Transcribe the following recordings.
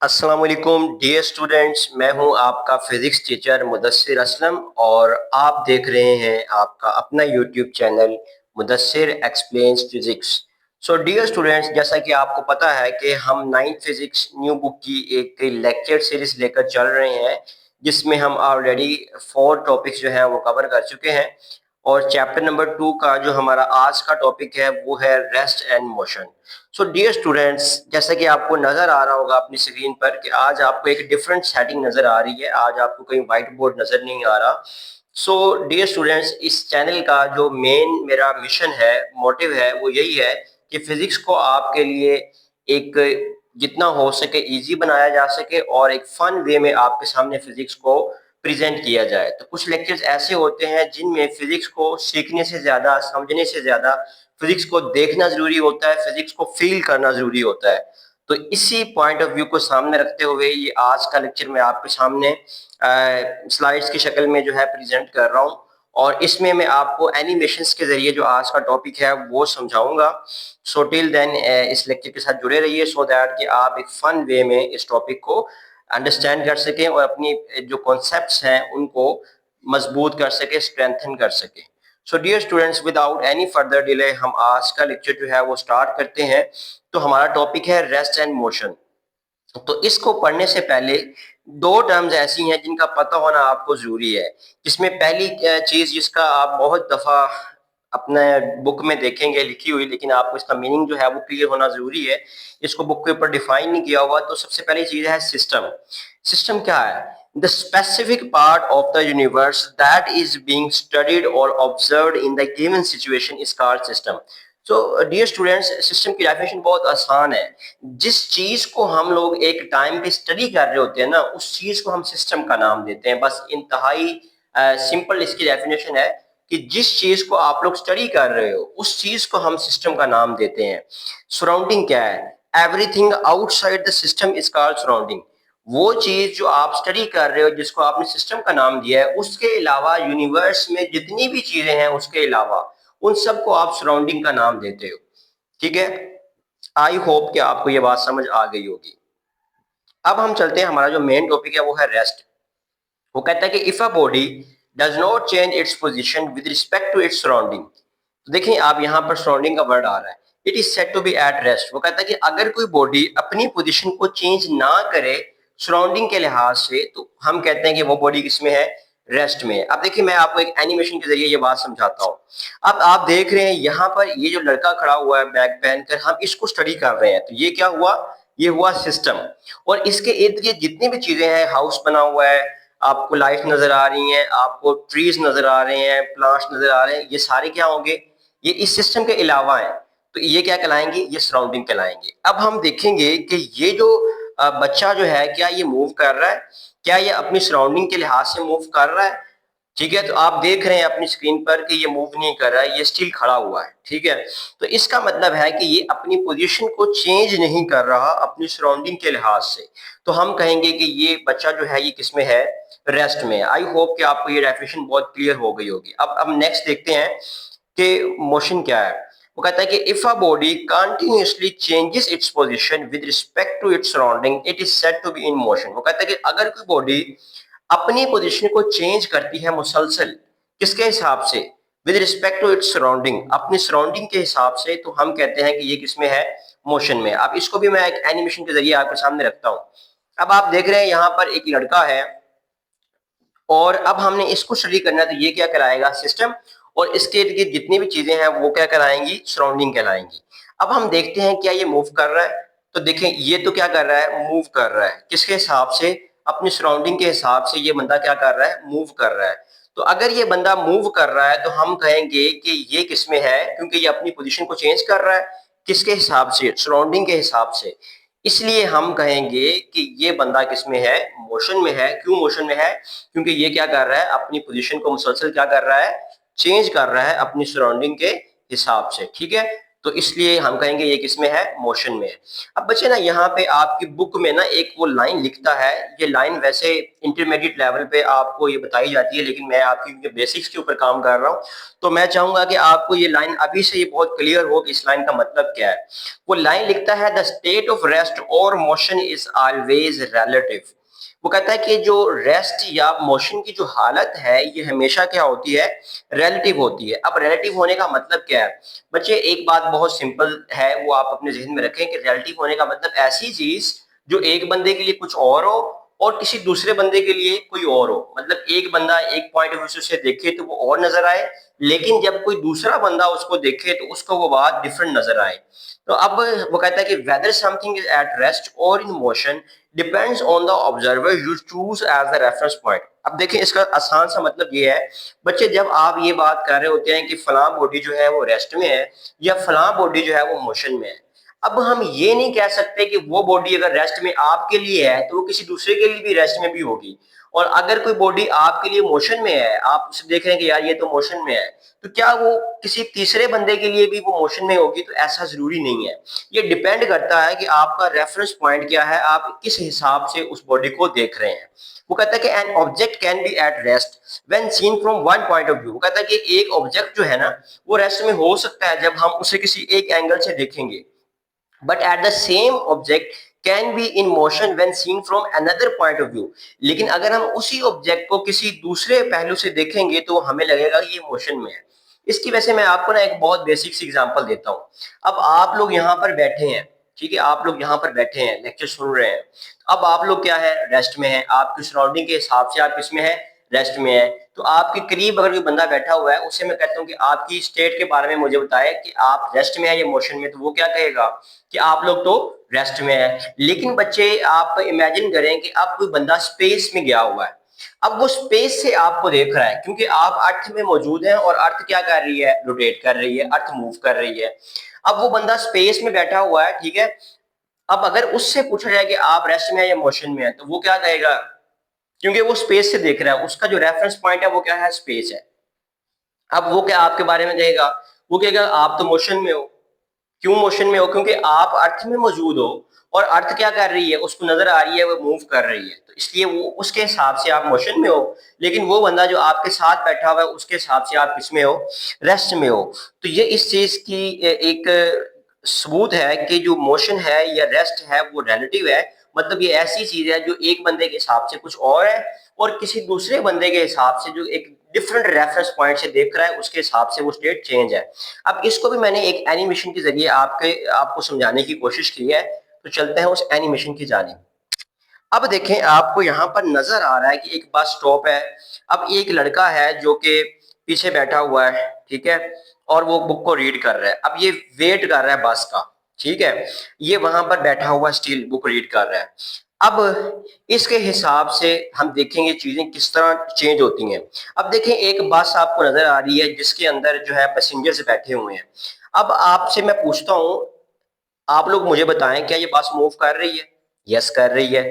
अस्सलाम वालेकुम dear students, मैं हूं आपका फिजिक्स टीचर मुदस्सिर असलम और आप देख रहे हैं आपका अपना YouTube channel Mudassir explains physics. So dear students, जैसा कि आपको पता है कि हम नाइन्थ फिजिक्स न्यू बुक की एक लेक्चर सीरीज लेकर चल रहे हैं, जिसमें हम ऑलरेडी 4 टॉपिक्स जो हैं वो कवर कर चुके हैं। और चैप्टर नंबर 2 का जो हमारा आज का टॉपिक है वो है rest and motion. So dear students, जैसा कि आपको नजर आ रहा होगा अपनी स्क्रीन पर कि आज आपको एक डिफरेंट सेटिंग नजर आ रही है। आज आपको कहीं व्हाइट बोर्ड नजर नहीं आ रहा। सो डियर स्टूडेंट्स, इस चैनल का जो मेन मेरा मिशन है, मोटिव है, वो यही है कि फिजिक्स को आपके लिए एक जितना हो सके इजी बनाया जा सके और एक फन वे में आपके सामने फिजिक्स को प्रेजेंट किया जाए। तो कुछ लेक्चर्स ऐसे होते हैं जिनमें फिजिक्स को सीखने से ज्यादा, समझने से ज्यादा फिजिक्स को देखना जरूरी होता है, फिजिक्स को फील करना जरूरी होता है। तो इसी पॉइंट ऑफ व्यू को सामने रखते हुए ये आज का लेक्चर मैं आपके सामने स्लाइड्स की शक्ल में जो है प्रेजेंट कर रहा हूँ। और इसमें मैं आपको एनिमेशंस के जरिए जो आज का टॉपिक है वो समझाऊंगा। सो टिल देन इस लेक्चर के साथ जुड़े रहिए, सो दैट कि आप एक फन वे में इस टॉपिक को अंडरस्टैंड कर सकें और अपनी जो कॉन्सेप्ट्स हैं उनको मजबूत कर सके, स्ट्रेंथन कर सके। So dear students, without any further delay हम आज का लेक्चर जो है वो स्टार्ट करते हैं। तो हमारा टॉपिक है रेस्ट एंड मोशन। तो इसको पढ़ने से पहले 2 टर्म्स ऐसी हैं जिनका पता होना आपको जरूरी है। जिसमें पहली चीज जिसका आप बहुत दफा अपने बुक में देखेंगे लिखी हुई, लेकिन आपको इसका मीनिंग जो है वो क्लियर होना जरूरी है। इसको बुक के ऊपर डिफाइन नहीं किया हुआ। तो सबसे पहली चीज है सिस्टम। सिस्टम क्या है? The specific part of the universe that is being studied और observed in the given situation is called system. So dear students, system की डेफिनेशन बहुत आसान है। जिस चीज को हम लोग एक टाइम पे स्टडी कर रहे होते हैं ना, उस चीज को हम सिस्टम का नाम देते हैं। बस इंतहाई सिंपल इसकी डेफिनेशन है कि जिस चीज को आप लोग स्टडी कर रहे हो उस चीज को हम सिस्टम का नाम देते हैं। सराउंडिंग क्या है? Everything outside the system is called surrounding. वो चीज जो आप स्टडी कर रहे हो, जिसको आपने सिस्टम का नाम दिया है, उसके अलावा यूनिवर्स में जितनी भी चीजें हैं उसके अलावा उन सबको आप सराउंडिंग का नाम देते हो। ठीक है? आई होप कि आपको ये बात समझ आ गई होगी। अब हम चलते हैं, हमारा जो मेन टॉपिक है वो है रेस्ट। वो कहता है कि if a body does not change its position with respect to its surrounding. तो देखिए, आप यहाँ पर सराउंडिंग का वर्ड आ रहा है, it is said to be at rest. वो कहता है कि अगर कोई बॉडी अपनी पोजीशन को चेंज ना करे सराउंडिंग के लिहाज से, तो हम कहते हैं कि वो बॉडी किसमें है? रेस्ट में। अब देखिए, मैं आपको एक एनिमेशन के जरिए ये बात समझाता हूँ। अब आप देख रहे हैं यहाँ पर ये जो लड़का खड़ा हुआ है बैग पहनकर, हम इसको स्टडी कर रहे हैं। तो ये क्या हुआ? ये हुआ सिस्टम। और इसके इर्द गिर्द जितनी भी चीजें हैं, हाउस बना हुआ है, आपको लाइट नजर आ रही हैं, आपको ट्रीज नजर आ रहे हैं, प्लांट्स नजर आ रहे हैं, ये सारे क्या होंगे? ये इस सिस्टम के अलावा है। तो ये क्या कहलाएंगे? ये सराउंडिंग कहलाएंगे। अब हम देखेंगे कि ये जो बच्चा जो है, क्या ये मूव कर रहा है? क्या ये अपनी सराउंडिंग के लिहाज से मूव कर रहा है? ठीक है, तो आप देख रहे हैं अपनी स्क्रीन पर कि ये मूव नहीं कर रहा है, ये स्टिल खड़ा हुआ है। ठीक है, तो इसका मतलब है कि ये अपनी पोजीशन को चेंज नहीं कर रहा अपनी सराउंडिंग के लिहाज से। तो हम कहेंगे कि ये बच्चा जो है ये किसमें है? रेस्ट में। आई होप कि आपको ये डेफिनेशन बहुत क्लियर हो गई होगी। अब नेक्स्ट देखते हैं कि मोशन क्या है। वो कहता है कि if a body continuously changes its position with respect to its surrounding it is said to be in motion. वो कहता है कि अगर कोई बॉडी अपनी पोजीशन को चेंज करती है मुसलसल, किसके हिसाब से? With respect to its surrounding, अपनी सराउंडिंग के हिसाब से, तो हम कहते हैं कि ये किसमें है? मोशन में। अब इसको भी मैं एक एनिमेशन के जरिए आपके सामने रखता हूं। अब आप देख रहे हैं यहाँ पर एक लड़का है और अब हमने इसको स्टडी करना है, तो ये क्या कराएगा? सिस्टम। और इसके इर्द गिर्द जितनी भी चीजें हैं वो क्या कराएंगी? सराउंडिंग कहलाएंगी। अब हम देखते हैं क्या ये मूव कर रहा है। तो देखें, ये तो क्या कर रहा है? मूव कर रहा है। किसके हिसाब से? अपनी सराउंडिंग के हिसाब से ये बंदा क्या कर रहा है? मूव कर रहा है। तो अगर ये बंदा मूव कर रहा है तो हम कहेंगे कि ये किसमें है? क्योंकि ये अपनी पोजीशन को चेंज कर रहा है। किसके हिसाब से? सराउंडिंग के हिसाब से। इसलिए हम कहेंगे कि ये बंदा किसमें है? मोशन में है। क्यों मोशन में है? क्योंकि ये क्या कर रहा है? अपनी पोजीशन को मुसलसल क्या कर रहा है? चेंज कर रहा है अपनी सराउंडिंग के हिसाब से। ठीक है, तो इसलिए हम कहेंगे ये किसमें है, मोशन में है। अब बच्चे ना यहाँ पे आपकी बुक में ना एक वो लाइन लिखता है, ये लाइन वैसे इंटरमीडिएट लेवल पे आपको ये बताई जाती है, लेकिन मैं आपकी बेसिक्स के ऊपर काम कर रहा हूँ, तो मैं चाहूंगा कि आपको ये लाइन अभी से ये बहुत क्लियर हो कि इस लाइन का मतलब क्या है। वो लाइन लिखता है, द स्टेट ऑफ रेस्ट और मोशन इज ऑलवेज रिलेटिव। वो कहता है कि जो रेस्ट या मोशन की जो हालत है ये हमेशा क्या होती है, रिलेटिव होती है। अब रिलेटिव होने का मतलब क्या है बच्चे, एक बात बहुत सिंपल है, वो आप अपने जहन में रखें कि रिलेटिव होने का मतलब ऐसी चीज जो एक बंदे के लिए कुछ और हो और किसी दूसरे बंदे के लिए कोई और हो। मतलब एक बंदा एक पॉइंट ऑफ व्यू से देखे तो वो और नजर आए, लेकिन जब कोई दूसरा बंदा उसको देखे तो उसको वो बात डिफरेंट नजर आए। तो अब वो कहता है कि whether something is at rest और in motion depends on the observer you choose as the reference point. अब देखें इसका आसान सा मतलब ये है बच्चे, जब आप ये बात कर रहे होते हैं कि फलां बॉडी जो है वो रेस्ट में है या फलां बॉडी जो है वो मोशन में है, अब हम ये नहीं कह सकते कि वो बॉडी अगर रेस्ट में आपके लिए है तो वो किसी दूसरे के लिए भी रेस्ट में भी होगी। और अगर कोई बॉडी आपके लिए मोशन में है, आप उसे देख रहे हैं कि यार ये तो मोशन में है, तो क्या वो किसी तीसरे बंदे के लिए भी वो मोशन में होगी? तो ऐसा जरूरी नहीं है। ये डिपेंड करता है कि आपका रेफरेंस पॉइंट क्या है, आप किस हिसाब से उस बॉडी को देख रहे हैं। वो कहता है कि an object can be at rest when seen from one point of view. वो कहता है कि एक ऑब्जेक्ट जो है ना वो रेस्ट में हो सकता है जब हम उसे किसी एक एंगल से देखेंगे, but at the same object can be in motion when seen from another point of view। लेकिन अगर हम उसी ऑब्जेक्ट को किसी दूसरे पहलू से देखेंगे तो हमें लगेगा कि ये मोशन में है। इसकी वजह से मैं आपको ना एक बहुत बेसिक सी एग्जांपल देता हूँ। अब आप लोग यहाँ पर बैठे हैं, ठीक है, आप लोग यहाँ पर बैठे हैं, लेक्चर सुन रहे हैं। अब आप लोग क्या है, रेस्ट में है। आपकी सराउंडिंग के हिसाब से आप किसमें है, रेस्ट में है। तो आपके करीब अगर कोई बंदा बैठा हुआ है, उससे मैं कहता हूँ कि आपकी स्टेट के बारे में मुझे बताए कि आप रेस्ट में है या मोशन में, तो वो क्या कहेगा कि आप लोग तो रेस्ट में है। लेकिन बच्चे आप इमेजिन करें कि अब कोई बंदा स्पेस में गया हुआ है, अब वो स्पेस से आपको देख रहा है, क्योंकि आप अर्थ में मौजूद हैं और अर्थ क्या कर रही है, रोटेट कर रही है, अर्थ मूव कर रही है। अब वो बंदा स्पेस में बैठा हुआ है, ठीक है। अब अगर उससे पूछा जाए कि आप रेस्ट में है या मोशन में है, तो वो क्या कहेगा, क्योंकि वो स्पेस से देख रहा है, उसका जो रेफरेंस पॉइंट है वो क्या है, स्पेस है। अब वो क्या आपके बारे में कहेगा, वो कहेगा आप तो मोशन में हो। क्यों मोशन में हो, क्योंकि आप अर्थ में मौजूद हो और अर्थ क्या कर रही है, उसको नजर आ रही है, वो मूव कर रही है, तो इसलिए वो उसके हिसाब से आप मोशन में हो। लेकिन वो बंदा जो आपके साथ बैठा हुआ है उसके हिसाब से आप किस में हो, रेस्ट में हो। तो ये इस चीज की एक सबूत है कि जो मोशन है या रेस्ट है वो रिलेटिव है। मतलब ये ऐसी चीज है जो एक बंदे के हिसाब से कुछ और है और किसी दूसरे बंदे के हिसाब से जो एक डिफरेंट रेफरेंस पॉइंट से देख रहा है उसके हिसाब से वो स्टेट चेंज है। अब इसको भी मैंने एक एनिमेशन के जरिए आपको समझाने की कोशिश की है, तो चलते हैं उस एनिमेशन की जानिब। अब देखें, आपको यहाँ पर नजर आ रहा है कि एक बस स्टॉप है। अब एक लड़का है जो कि पीछे बैठा हुआ है, ठीक है, और वो बुक को रीड कर रहा है। अब ये वेट कर रहा है बस का, ठीक है, ये वहां पर बैठा हुआ स्टिल बुक रीड कर रहा है। अब इसके हिसाब से हम देखेंगे चीजें किस तरह चेंज होती हैं। अब देखें, एक बस आपको नजर आ रही है जिसके अंदर जो है पैसेंजर्स बैठे हुए हैं। अब आपसे मैं पूछता हूँ, आप लोग मुझे बताएं क्या ये बस मूव कर रही है? यस, कर रही है।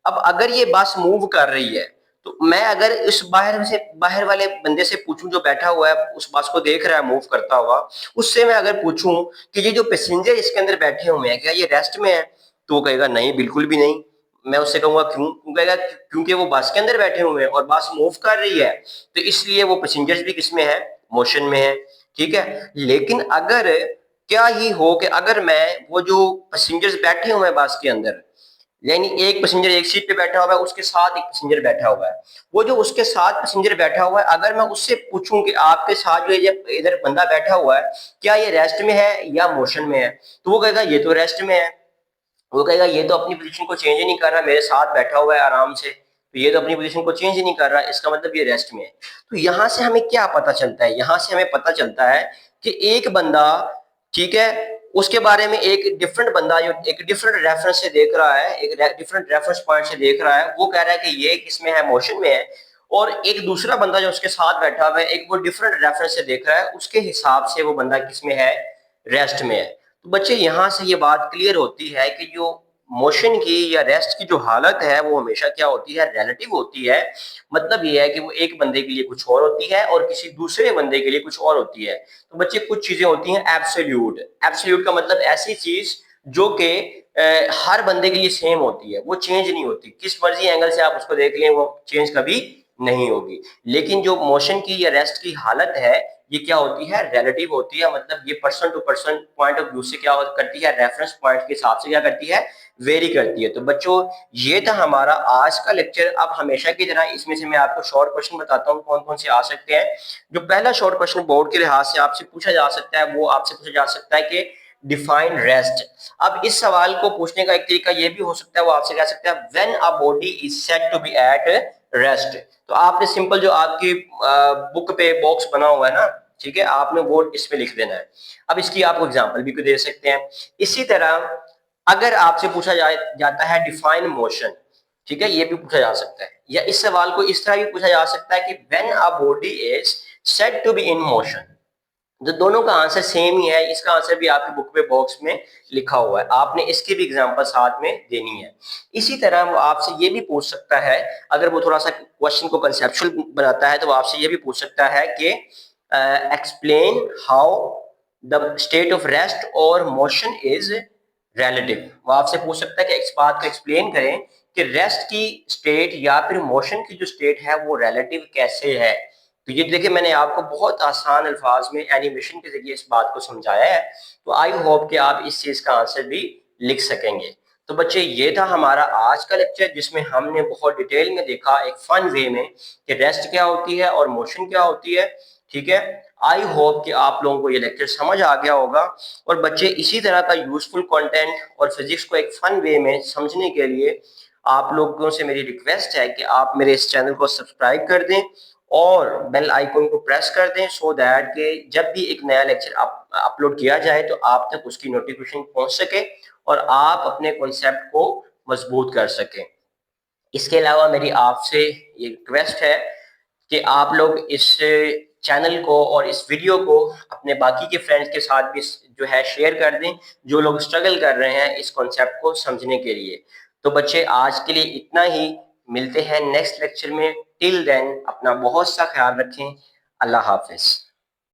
अब अगर ये बस मूव कर रही है तो मैं अगर इस बाहर वाले बंदे से पूछूं जो बैठा हुआ है उस बस को देख रहा है मूव करता हुआ, उससे मैं अगर पूछूं कि ये जो पैसेंजर इसके अंदर बैठे हुए हैं क्या ये रेस्ट में है, तो वो कहेगा नहीं, बिल्कुल भी नहीं। मैं उससे कहूंगा क्यों, वो कहेगा क्योंकि वो बस के अंदर बैठे हुए हैं और बस मूव कर रही है, तो इसलिए वो पैसेंजर्स भी किसमें है, मोशन में है, ठीक है। लेकिन अगर क्या ही हो कि अगर मैं वो जो पैसेंजर्स बैठे हुए हैं बस के अंदर, यानी एक पैसेंजर एक सीट पे बैठा हुआ है, उसके साथ एक पैसेंजर बैठा हुआ है, वो जो उसके साथ पैसेंजर बैठा हुआ है अगर मैं उससे पूछूं कि आपके साथ जो ये इधर बंदा बैठा हुआ है क्या ये रेस्ट में है या मोशन में है, तो वो कहेगा ये तो रेस्ट में है। वो कहेगा ये तो अपनी पोजीशन को चेंज ही नहीं कर रहा, मेरे साथ बैठा हुआ है आराम से, तो ये तो अपनी पोजीशन को चेंज ही नहीं कर रहा, इसका मतलब ये रेस्ट में है। तो यहां से हमें क्या पता चलता है, यहां से हमें पता चलता है कि एक बंदा, ठीक है, उसके बारे में एक डिफरेंट बंदा जो एक डिफरेंट रेफरेंस से देख रहा है, एक डिफरेंट रेफरेंस पॉइंट से देख रहा है, वो कह रहा है कि ये किसमें है, मोशन में है। और एक दूसरा बंदा जो उसके साथ बैठा हुआ है, एक वो डिफरेंट रेफरेंस से देख रहा है, उसके हिसाब से वो बंदा किसमें है, रेस्ट में है। तो बच्चे यहाँ से ये बात क्लियर होती है कि जो मोशन की या रेस्ट की जो हालत है वो हमेशा क्या होती है, रिलेटिव होती है। मतलब ये है कि वो एक बंदे के लिए कुछ और होती है और किसी दूसरे बंदे के लिए कुछ और होती है। तो बच्चे कुछ चीजें होती हैं एब्सोल्यूट। एब्सोल्यूट का मतलब ऐसी चीज जो कि हर बंदे के लिए सेम होती है, वो चेंज नहीं होती, किस मर्जी एंगल से आप उसको देख लें वो चेंज कभी नहीं होगी। लेकिन जो मोशन की या रेस्ट की हालत है ये क्या होती है, रिलेटिव होती है। मतलब ये person to person point of view से क्या करती है, रेफरेंस पॉइंट के हिसाब से क्या करती है, वेरी करती है। तो बच्चों ये था हमारा आज का लेक्चर। अब हमेशा की तरह इसमें से मैं आपको शॉर्ट क्वेश्चन बताता हूँ कौन कौन से आ सकते हैं। जो पहला शॉर्ट क्वेश्चन बोर्ड के लिहाज से आपसे पूछा जा सकता है वो आपसे पूछा जा सकता है कि डिफाइन रेस्ट। अब इस सवाल को पूछने का एक तरीका ये भी हो सकता है, वो आपसे कह सकता है when a body is said to be at rest. तो आपने सिंपल जो आपकी बुक पे बॉक्स बना हुआ है ना, ठीक है, आपने वो इसमें लिख देना है। अब इसकी आपको एग्जांपल भी दे सकते हैं। इसी तरह अगर आपसे पूछा जाता है डिफाइन मोशन, ठीक है, ये भी पूछा जा सकता है। या इस सवाल को इस तरह भी पूछा जा सकता है कि when a body is said to be in motion. जो दोनों का आंसर सेम ही है, इसका आंसर भी आपकी बुक में बॉक्स में लिखा हुआ है, आपने इसकी भी एग्जांपल साथ में देनी है। इसी तरह वो आपसे ये भी पूछ सकता है, अगर वो थोड़ा सा क्वेश्चन को कंसेप्चुअल बनाता है तो वो आपसे ये भी पूछ सकता है कि explain how the state of rest और मोशन इज रिलेटिव। वो आपसे पूछ सकता है कि इस बात को एक्सप्लेन करें कि रेस्ट की स्टेट या फिर मोशन की जो स्टेट है वो रिलेटिव कैसे है। तो ये देखिए मैंने आपको बहुत आसान अल्फाज में एनिमेशन के जरिए इस बात को समझाया है। तो आई होप कि आप इस चीज का आंसर भी लिख सकेंगे। तो बच्चे ये था हमारा आज का लेक्चर जिसमें हमने बहुत डिटेल में देखा एक फन वे में कि रेस्ट क्या होती है और मोशन क्या होती है। ठीक है, आई होप कि आप लोगों को ये लेक्चर समझ आ गया होगा। और बच्चे इसी तरह का यूजफुल कंटेंट और फिजिक्स को एक फन वे में समझने के लिए आप लोगों से मेरी रिक्वेस्ट है कि आप मेरे इस चैनल को सब्सक्राइब कर दें और बेल आइकन को प्रेस कर दें सो दैट कि जब भी एक नया लेक्चर अपलोड किया जाए तो आप तक उसकी नोटिफिकेशन पहुंच सके और आप अपने कॉन्सेप्ट को मजबूत कर सकें। इसके अलावा मेरी आपसे ये रिक्वेस्ट है कि आप लोग इस चैनल को और इस वीडियो को अपने बाकी के फ्रेंड्स के साथ भी जो है शेयर कर दें, जो लोग स्ट्रगल कर रहे हैं इस कॉन्सेप्ट को समझने के लिए। तो बच्चे आज के लिए इतना ही, मिलते हैं नेक्स्ट लेक्चर में। टिल देन अपना बहुत सा ख्याल रखें। अल्लाह हाफिज।